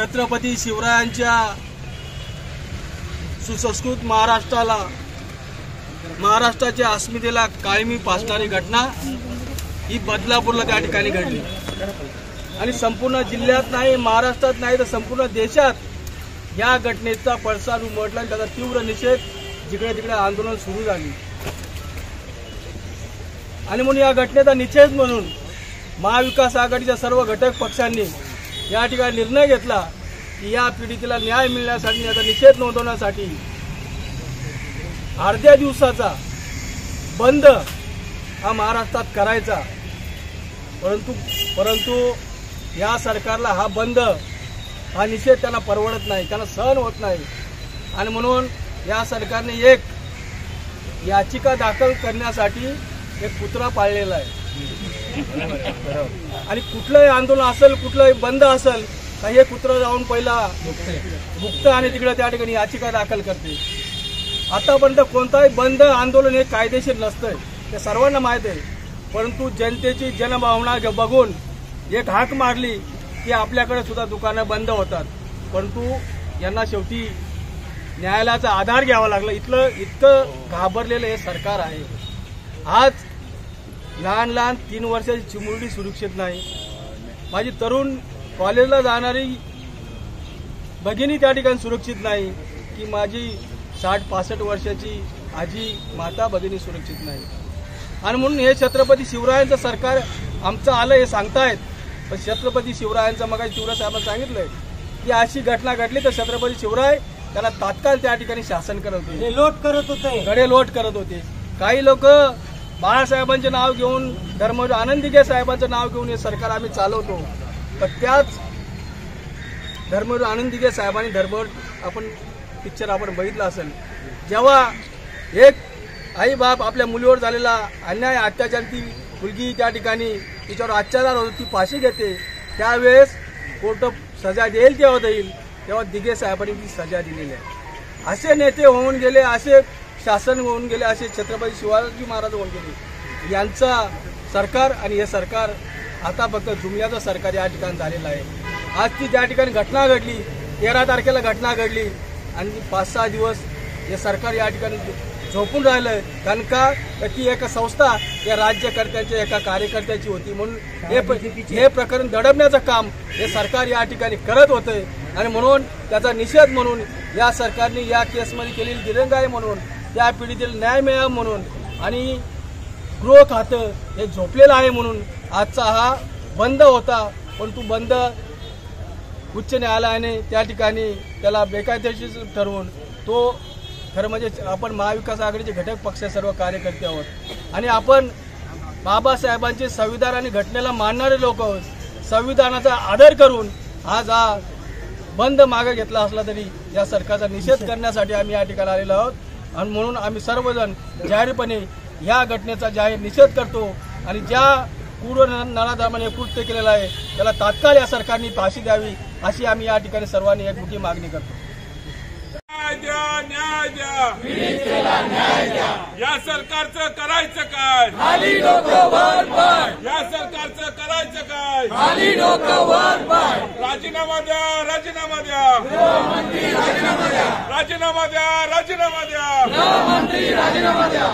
छत्रपती शिवरायांच्या सुसंस्कृत महाराष्ट्राला, महाराष्ट्राच्या अस्मितेला कायमी फासणारी घटना ही बदलापूरला त्या ठिकाणी घडली आणि संपूर्ण जिल्ह्यात नाही, महाराष्ट्रात नाही तर संपूर्ण देशात या घटनेचा पडसाद उमटला आणि त्याचा तीव्र निषेध जिकडे तिकडे आंदोलन सुरू झाली। आणि म्हणून या घटनेचा निषेध म्हणून महाविकास आघाडीच्या सर्व घटक पक्षांनी या ठिकाणी निर्णय घेतला की या पीडितेला न्याय मिळण्यासाठी, याचा निषेध नोंदवण्यासाठी अर्ध्या दिवसाचा बंद हा महाराष्ट्रात करायचा। परंतु या सरकारला हा बंद, हा निषेध त्यांना परवडत नाही, त्यांना सहन होत नाही आणि म्हणून या सरकारने एक याचिका दाखल करण्यासाठी एक कुत्रा पाळलेला आहे आणि कुठलंही आंदोलन असेल, कुठलंही बंद असेल तर हे कुत्रा जाऊन पहिला भुकतं आणि तिकडे त्या ठिकाणी याचिका दाखल करते। आतापर्यंत कोणताही बंद आंदोलन हे कायदेशीर नसतंय, ते सर्वांना माहीत आहे। परंतु जनतेची जनभावना बघून एक हाक मारली की आपल्याकडे सुद्धा दुकानं बंद होतात, परंतु यांना शेवटी न्यायालयाचा आधार घ्यावा लागला। इतकं घाबरलेलं हे सरकार आहे। आज लहान लहान 3 वर्षाची चिमुरडी सुरक्षित नाही, माझी तरुण कॉलेजला जाणारी भगिनी त्या ठिकाणी सुरक्षित नाही, की माझी 60-65 वर्षाची आजी माता भगिनी सुरक्षित नाही। आणि म्हणून हे छत्रपती शिवरायांचं सरकार आमचं आलं हे सांगतायत, पण छत्रपती शिवरायांचं मग शिवराय साहेबांनी सांगितलंय की अशी घटना घडली तर छत्रपती शिवराय त्याला तात्काळ त्या ठिकाणी शासन करत होते, गडेलोट करत होते। काही लोक बाळासाहेबांचे नाव घेऊन, धर्मवीर आनंददिघे साहेबांचं नाव घेऊन हे सरकार आम्ही चालवतो, पण त्याच धर्मवीर आनंददिघे साहेबांनी आपण पिक्चर आपण बघितला असेल, जेव्हा एक आई बाप आपल्या मुलीवर झालेला अन्याय अत्याचार, ती मुलगी त्या ठिकाणी तिच्यावर अत्याचार होतो, ती फाशी घेते, त्यावेळेस कोर्ट सजा देईल तेव्हा देईल, तेव्हा दिघे साहेबांनी ती सजा दिलेली आहे। असे नेते होऊन गेले, असे शासन होऊन गेले, असे छत्रपती शिवाजी महाराज होऊन गेले। यांचा सरकार आणि हे सरकार आता फक्त जुमल्याचं सरकार या ठिकाणी झालेलं आहे। आज ती त्या ठिकाणी घटना घडली, 13 तारखेला घटना घडली आणि 5-6 दिवस हे सरकार या ठिकाणी झोपून राहिलंय, कारण का ती एका संस्था या राज्यकर्त्यांच्या एका कार्यकर्त्याची होती, म्हणून हे प्रकरण दडपण्याचं काम हे सरकार या ठिकाणी करत होते। आणि म्हणून त्याचा निषेध म्हणून या सरकारने या केसमध्ये केलेली दिरंगाई म्हणून, त्या पीडितेला न्याय मिळावा म्हणून आणि गृह खातं हे झोपलेलं आहे म्हणून आजचा हा बंद होता। परंतु बंद उच्च न्यायालयाने त्या ठिकाणी त्याला बेकायदेशीर ठरवून तो, खरं म्हणजे आपण महाविकास आघाडीचे घटक पक्ष सर्व कार्यकर्ते आहोत आणि आपण बाबासाहेबांचे संविधान आणि घटनेला मानणारे लोक आहोत। संविधानाचा आदर करून आज हा बंद मागे घेतला असला तरी या सरकारचा निषेध करण्यासाठी आम्ही या ठिकाणी आलेलो आहोत आणि म्हणून आम्ही सर्वजण जाहीरपणे या घटनेचा जाहीर निषेध करतो आणि ज्या क्रूर नराधमाने कृत्य केलेलं आहे त्याला तात्काळ या सरकारने फाशी द्यावी अशी आम्ही या ठिकाणी सर्वांनी एक मोठी मागणी करतो। न्याय द्या, या सरकारचं करायचं काय, खाली डोकं वर पाय, या सरकारचं करायचं काय, खाली डोकं वर पाय, राजीनामा द्या, राजीनामा द्या, राजीनामा द्या, गृहमंत्री राजीनामा द्या।